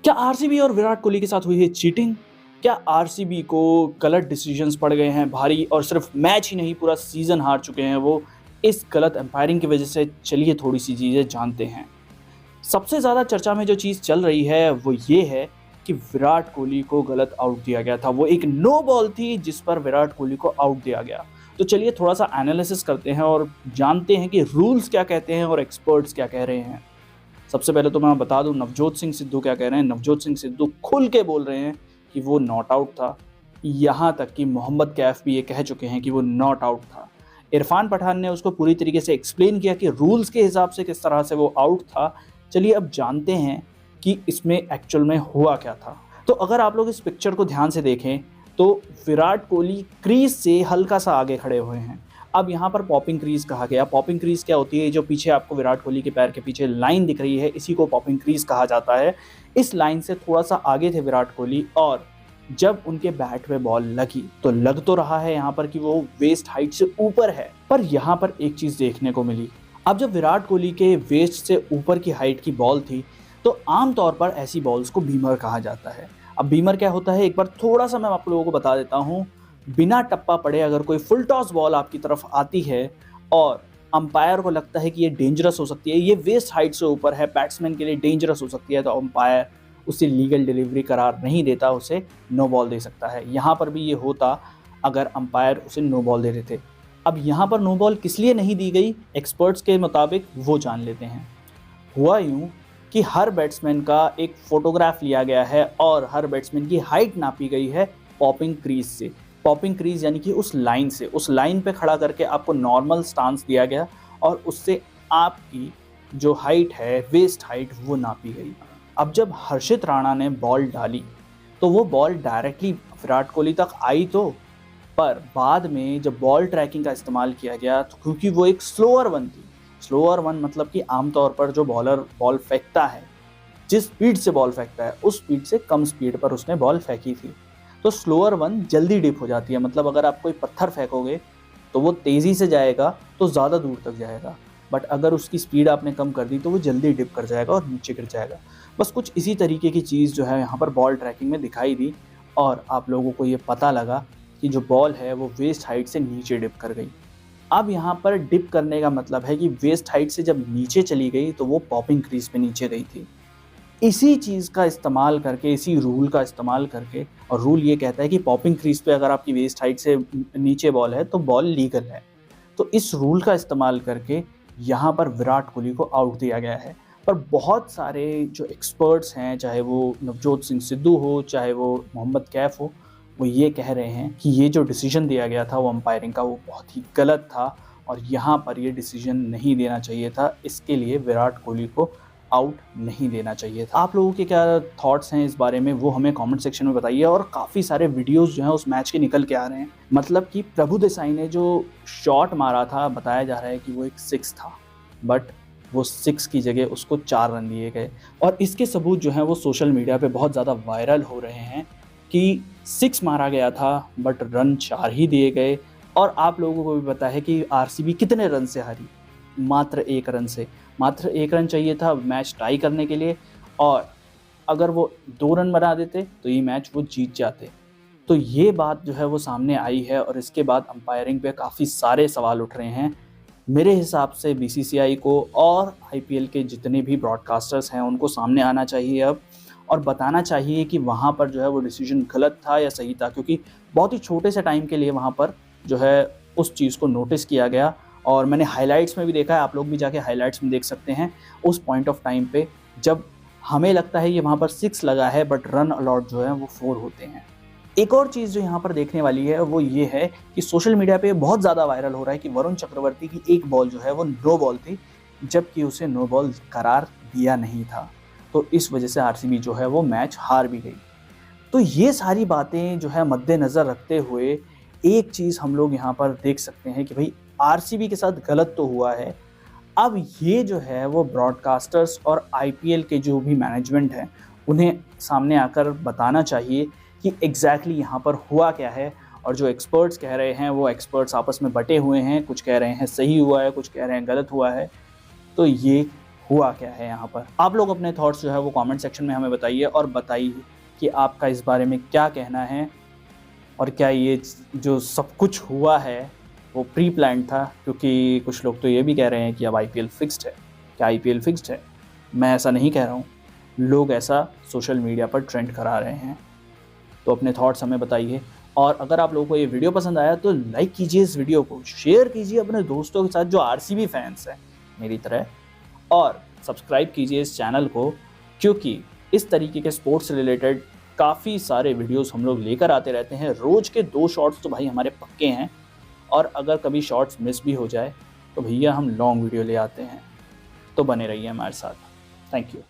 क्या आरसीबी और विराट कोहली के साथ हुई है चीटिंग? क्या आरसीबी को गलत डिसीजंस पड़ गए हैं भारी और सिर्फ मैच ही नहीं पूरा सीजन हार चुके हैं वो इस गलत एम्पायरिंग की वजह से? चलिए थोड़ी सी चीज़ें जानते हैं। सबसे ज़्यादा चर्चा में जो चीज़ चल रही है वो ये है कि विराट कोहली को गलत आउट दिया गया था। वो एक नो बॉल थी जिस पर विराट कोहली को आउट दिया गया। तो चलिए थोड़ा सा एनालिसिस करते हैं और जानते हैं कि रूल्स क्या कहते हैं और एक्सपर्ट्स क्या कह रहे हैं। सबसे पहले तो मैं बता दूं नवजोत सिंह सिद्धू क्या कह रहे हैं। नवजोत सिंह सिद्धू खुल के बोल रहे हैं कि वो नॉट आउट था। यहाँ तक कि मोहम्मद कैफ भी ये कह चुके हैं कि वो नॉट आउट था। इरफान पठान ने उसको पूरी तरीके से एक्सप्लेन किया कि रूल्स के हिसाब से किस तरह से वो आउट था। चलिए अब जानते हैं कि इसमें एक्चुअल में हुआ क्या था। तो अगर आप लोग इस पिक्चर को ध्यान से देखें तो विराट कोहली क्रीज से हल्का सा आगे खड़े हुए हैं। अब यहाँ पर पॉपिंग क्रीज कहा गया। पॉपिंग क्रीज क्या होती है? जो पीछे आपको विराट कोहली के पैर के पीछे लाइन दिख रही है, इसी को पॉपिंग क्रीज कहा जाता है। इस लाइन से थोड़ा सा आगे थे विराट कोहली और जब उनके बैट में बॉल लगी तो लग तो रहा है यहाँ पर कि वो वेस्ट हाइट से ऊपर है, पर यहाँ पर एक चीज देखने को मिली। अब जब विराट कोहली के वेस्ट से ऊपर की हाइट की बॉल थी तो आमतौर पर ऐसी बॉल्स को बीमर कहा जाता है। अब बीमर क्या होता है एक बार थोड़ा सा मैं आप लोगों को बता देता हूँ। बिना टप्पा पड़े अगर कोई फुल टॉस बॉल आपकी तरफ आती है और अंपायर को लगता है कि ये डेंजरस हो सकती है, ये वेस्ट हाइट से ऊपर है, बैट्समैन के लिए डेंजरस हो सकती है, तो अंपायर उसे लीगल डिलीवरी करार नहीं देता, उसे नो बॉल दे सकता है। यहाँ पर भी ये होता अगर अंपायर उसे नो बॉल दे देते। अब यहाँ पर नो बॉल किस लिए नहीं दी गई एक्सपर्ट्स के मुताबिक वो जान लेते हैं। हुआ यूँ कि हर बैट्समैन का एक फोटोग्राफ लिया गया है और हर बैट्समैन की हाइट नापी गई है पॉपिंग क्रीज से। पॉपिंग क्रीज यानी कि उस लाइन से, उस लाइन पे खड़ा करके आपको नॉर्मल स्टांस दिया गया और उससे आपकी जो हाइट है, वेस्ट हाइट, वो नापी गई। अब जब हर्षित राणा ने बॉल डाली तो वो बॉल डायरेक्टली विराट कोहली तक आई तो, पर बाद में जब बॉल ट्रैकिंग का इस्तेमाल किया गया तो क्योंकि वो एक स्लोअर वन थी, स्लोअर वन मतलब कि आमतौर पर जो बॉलर बॉल फेंकता है, जिस स्पीड से बॉल फेंकता है उस स्पीड से कम स्पीड पर उसने बॉल फेंकी थी। तो स्लोअर वन जल्दी डिप हो जाती है। मतलब अगर आप कोई पत्थर फेंकोगे तो वो तेज़ी से जाएगा तो ज़्यादा दूर तक जाएगा, बट अगर उसकी स्पीड आपने कम कर दी तो वो जल्दी डिप कर जाएगा और नीचे गिर जाएगा। बस कुछ इसी तरीके की चीज़ जो है यहाँ पर बॉल ट्रैकिंग में दिखाई दी और आप लोगों को ये पता लगा कि जो बॉल है वो वेस्ट हाइट से नीचे डिप कर गई। अब यहाँ पर डिप करने का मतलब है कि वेस्ट हाइट से जब नीचे चली गई तो वो पॉपिंग क्रीज पे नीचे गई थी। इसी चीज़ का इस्तेमाल करके, इसी रूल का इस्तेमाल करके, और रूल ये कहता है कि पॉपिंग क्रीज पे अगर आपकी वेस्ट हाइट से नीचे बॉल है तो बॉल लीगल है। तो इस रूल का इस्तेमाल करके यहाँ पर विराट कोहली को आउट दिया गया है। पर बहुत सारे जो एक्सपर्ट्स हैं, चाहे वो नवजोत सिंह सिद्धू हो, चाहे वो मोहम्मद कैफ हो, वो ये कह रहे हैं कि ये जो डिसीजन दिया गया था वो अंपायरिंग का वो बहुत ही गलत था और यहाँ पर ये डिसीजन नहीं देना चाहिए था। इसके लिए विराट कोहली को आउट नहीं देना चाहिए था। आप लोगों के क्या थॉट्स हैं इस बारे में वो हमें कमेंट सेक्शन में बताइए। और काफ़ी सारे वीडियोस जो हैं उस मैच के निकल के आ रहे हैं। मतलब कि प्रभु देसाई ने जो शॉट मारा था, बताया जा रहा है कि वो एक 6 था, बट वो 6 की जगह उसको 4 रन दिए गए और इसके सबूत जो हैं वो सोशल मीडिया पे बहुत ज़्यादा वायरल हो रहे हैं कि 6 मारा गया था बट रन 4 ही दिए गए। और आप लोगों को भी पता है कि आरसीबी कितने रन से हारी, मात्र 1 रन से। मात्र 1 रन चाहिए था मैच टाई करने के लिए और अगर वो 2 रन बना देते तो ये मैच वो जीत जाते। तो ये बात जो है वो सामने आई है और इसके बाद अंपायरिंग पे काफ़ी सारे सवाल उठ रहे हैं। मेरे हिसाब से बीसीसीआई को और आईपीएल के जितने भी ब्रॉडकास्टर्स हैं उनको सामने आना चाहिए अब और बताना चाहिए कि वहाँ पर जो है वो डिसीजन गलत था या सही था, क्योंकि बहुत ही छोटे से टाइम के लिए वहाँ पर जो है उस चीज़ को नोटिस किया गया। और मैंने हाइलाइट्स में भी देखा है, आप लोग भी जाके हाइलाइट्स में देख सकते हैं उस पॉइंट ऑफ टाइम पे जब हमें लगता है कि वहाँ पर 6 लगा है बट रन अलॉट जो है वो 4 होते हैं। एक और चीज़ जो यहाँ पर देखने वाली है वो ये है कि सोशल मीडिया पे बहुत ज़्यादा वायरल हो रहा है कि वरुण चक्रवर्ती की एक बॉल जो है वो नो बॉल थी, जबकि उसे नो बॉल करार दिया नहीं था। तो इस वजह से आरसीबी जो है वो मैच हार भी गई। तो ये सारी बातें जो है मद्देनज़र रखते हुए एक चीज़ हम लोग यहाँ पर देख सकते हैं कि भाई आरसीबी के साथ गलत तो हुआ है। अब ये जो है वो ब्रॉडकास्टर्स और आईपीएल के जो भी मैनेजमेंट है उन्हें सामने आकर बताना चाहिए कि एग्जैक्टली यहाँ पर हुआ क्या है। और जो एक्सपर्ट्स कह रहे हैं वो एक्सपर्ट्स आपस में बटे हुए हैं, कुछ कह रहे हैं सही हुआ है, कुछ कह रहे हैं गलत हुआ है। तो ये हुआ क्या है यहाँ पर। आप लोग अपने थॉट्स जो है वो कमेंट सेक्शन में हमें बताइए और बताइए कि आपका इस बारे में क्या कहना है, और क्या ये जो सब कुछ हुआ है वो प्री प्लान्ड था, क्योंकि कुछ लोग तो ये भी कह रहे हैं कि अब आईपीएल फिक्स्ड है। क्या आईपीएल फिक्स्ड है? मैं ऐसा नहीं कह रहा हूँ, लोग ऐसा सोशल मीडिया पर ट्रेंड करा रहे हैं। तो अपने थॉट्स हमें बताइए, और अगर आप लोगों को ये वीडियो पसंद आया तो लाइक कीजिए इस वीडियो को, शेयर कीजिए अपने दोस्तों के साथ जो आरसीबी फैंस हैं मेरी तरह, और सब्सक्राइब कीजिए इस चैनल को, क्योंकि इस तरीके के स्पोर्ट्स से रिलेटेड काफ़ी सारे वीडियोस हम लोग लेकर आते रहते हैं। रोज़ के 2 शॉर्ट्स तो भाई हमारे पक्के हैं, और अगर कभी शॉर्ट्स मिस भी हो जाए तो भैया हम लॉन्ग वीडियो ले आते हैं। तो बने रहिए हमारे साथ। Thank you.